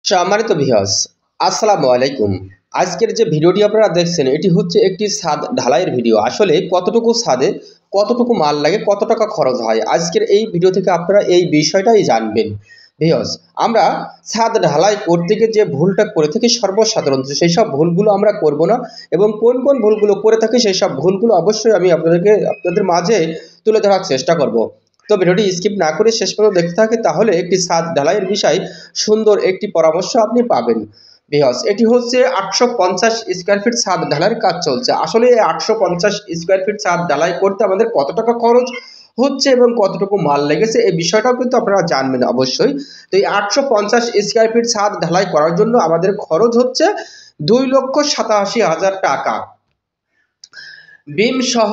সম্মানিত ভিউয়ার্স, আসসালামু আলাইকুম। আজকের যে ভিডিওটি আপনারা দেখছেন এটি হচ্ছে একটি ছাদ ঢালাইয়ের ভিডিও। আসলে কতটুকু ছাদে কতটুকু মাল লাগে, কত টাকা খরচ হয়, আজকের এই ভিডিও থেকে আপনারা এই বিষয়টাই জানবেন। ভিউয়ার্স, আমরা ছাদ ঢালাই করতে গিয়ে যে ভুলটা করে থাকি সর্বসাধারণত, সেই সব ভুলগুলো আমরা করব না এবং কোন কোন ভুলগুলো করে থাকি সেই সব ভুলগুলো অবশ্যই আমি আপনাদের মাঝে তুলে ধরার চেষ্টা করব। তো ভিডিওটি স্কিপ না করে শেষ পর্যন্ত দেখতে থাকে, তাহলে একটি ছাদ ঢালাইয়ের বিষয় সুন্দর একটি পরামর্শ আপনি পাবেন। ভিউয়ার্স, এটি হচ্ছে 850 স্কয়ার ফিট ছাদ ঢালাইয়ের কাজ চলছে। আসলে এই 850 স্কয়ার ফিট ছাদ ঢালাই করতে আমাদের কত টাকা খরচ হচ্ছে এবং কতটুকু মাল লেগেছে এই বিষয়টাও কিন্তু আপনারা জানবেন অবশ্যই। তো এই 850 স্কয়ার ফিট ছাদ ঢালাই করার জন্য আমাদের খরচ হচ্ছে 2,87,000 টাকা। বিম সহ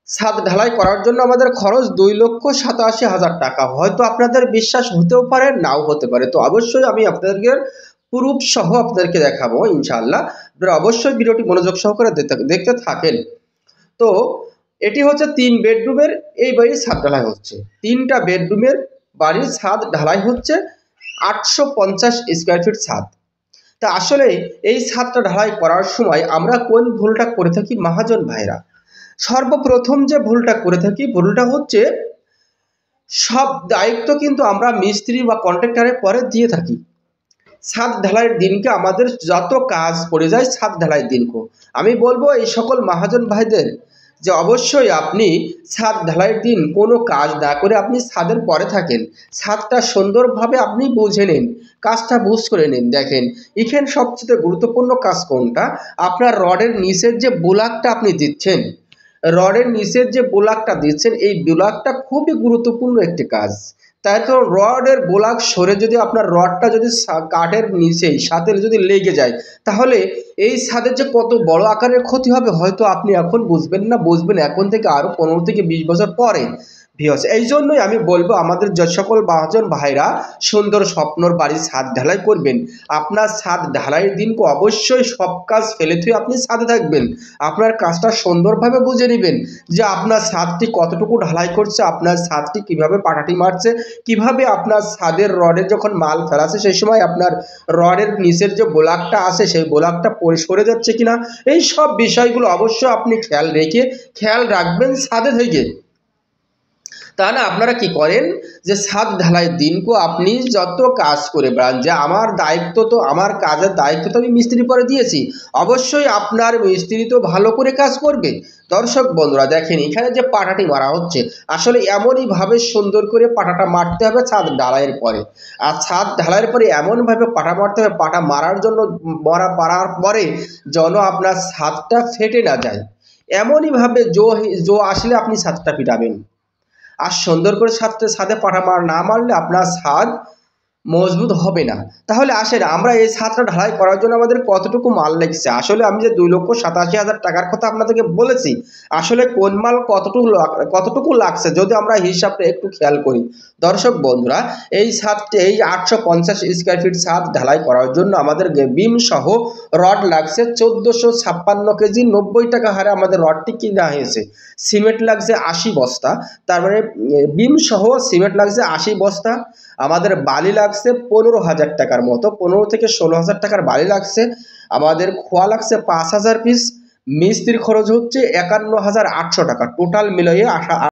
ছাদ ঢালাই করার জন্য আমাদের খরচ 2,87,000 টাকা। হয়তো আপনাদের বিশ্বাস হতেও পারে, নাও হতে পারে। তো অবশ্যই আমি আপনাদের প্রুফ সহ আপনাদেরকে দেখাবো ইনশাআল্লাহ। আপনারা অবশ্যই ভিডিওটি মনোযোগ সহকারে দেখতে থাকেন। তো এটি হচ্ছে 3 বেডরুমের এই বাড়ির ছাদ ঢালাই হচ্ছে। 3টা বেডরুমের বাড়ির ছাদ ঢালাই হচ্ছে 850 স্কয়ার ফিট ছাদ। তা আসলে এই ছাদটা ঢালাই করার সময় আমরা কোন ভুলটা করে থাকি মহাজন ভাইরা? সর্বপ্রথম যে ভুলটা করে থাকি, ভুলটা হচ্ছে সব দায়িত্ব কিন্তু আমরা মিস্ত্রি বা কন্ট্রাক্টরের পরে দিয়ে থাকি। ছাদ ঢালাইয়ের দিনকে আমাদের যত কাজ পড়ে যায় ছাদ ঢালাইয়ের দিনকে, আমি বলবো এই সকল মহাজন ভাইদের যে অবশ্যই আপনি ছাদ ঢালাইয়ের দিন কোনো কাজ না করে আপনি ছাদের পরে থাকেন। ছাদটা সুন্দরভাবে আপনি বুঝে নিন, কাজটা বুঝ করে নিন। দেখেন এখানে সবচেয়ে গুরুত্বপূর্ণ কাজ কোনটা, আপনার রডের নিচের যে বুলাকটা আপনি দিচ্ছেন, রডের নিচের যে বোলাকটা দিচ্ছেন এই বোলাকটা খুবই গুরুত্বপূর্ণ একটি কাজ। তার কারণ রডের বোলাক সরে যদি আপনার রডটা যদি কাঠের নিচেই সাথে যদি লেগে যায়, তাহলে এই ছাদের যে কত বড় আকারের ক্ষতি হবে হয়তো আপনি এখন বুঝবেন না, বুঝবেন এখন থেকে আরো 15 থেকে 20 বছর পরে। ভিউয়ার্স, এই জন্যই আমি বলবো আমাদের যে সকল মহাজন ভাইরা সুন্দর স্বপ্নর বাড়ির ছাদ ঢালাই করবেন, আপনার ছাদ ঢালাইয়ের দিনকে অবশ্যই সব কাজ ফেলে থুয়ে আপনি ছাদে থাকবেন। আপনার কাজটা সুন্দরভাবে বুঝে নেবেন যে আপনার ছাদটি কতটুকু ঢালাই করছে, আপনার ছাদটি কিভাবে পাটাটি মারছে, কিভাবে আপনার ছাদের রডে যখন মাল ফেলাছে সেই সময় আপনার রডের নিচের যে বোলাকটা আছে সেই বোলাকটা সরে যাচ্ছে কিনা, এই সব বিষয়গুলো অবশ্যই আপনি খেয়াল রাখবেন ছাদে থেকে। তাহলে আপনারা কি করেন যে ছাদ ঢালাইয়ের দিনকে আপনি যত কাজ করে বেড়ান, যে আমার দায়িত্ব তো, আমার কাজের দায়িত্ব তো আমি মিস্ত্রি পরে দিয়েছি, অবশ্যই আপনার মিস্ত্রি তো ভালো করে কাজ করবে। দর্শক বন্ধুরা দেখেন এখানে যে পাটাটি মারা হচ্ছে, আসলে এমনইভাবে সুন্দর করে পাটাটা মারতে হবে ছাদ ঢালাইয়ের পরে। আর ছাদ ঢালাইয়ের পরে এমনভাবে পাটা মারতে হবে, পাটা মারার জন্য মারার পরে যেন আপনার ছাদটা ফেটে না যায়, এমনইভাবে জো আসলে আপনি ছাদটা পিটাবেন। আর সুন্দর করে ছাদে পাটা না মারলে আপনার ছাদ মজবুত হবে না। তাহলে আসেন আমরা এই ছাদটা ঢালাই করার জন্য আমাদের কতটুকু মাল লেগেছে। আসলে আমি যে 2,87,000 টাকার কথা আপনাদেরকে বলেছি, আসলে কোন মাল কতটুকু লাগছে যদি আমরা হিসাবটা একটু খেয়াল করি। দর্শক বন্ধুরা, এই 850 স্কয়ার ফিট ছাদ ঢালাই করার জন্য আমাদের বিম সহ রড লাগছে 1456 কেজি, 90 টাকা হারে আমাদের রডটি কিনা হয়েছে। সিমেন্ট লাগছে 80 বস্তা, তার মানে বিম সহ সিমেন্ট লাগছে 80 বস্তা। আমাদের বালি লাগছে 15,000 টাকার মতো, 15 থেকে 16,000 টাকার বালি লাগছে। আমাদের খোয়া লাগছে 5,000 পিস। মিস্ত্রির খরচ হচ্ছে 51,800 টাকা। টোটাল মিলিয়ে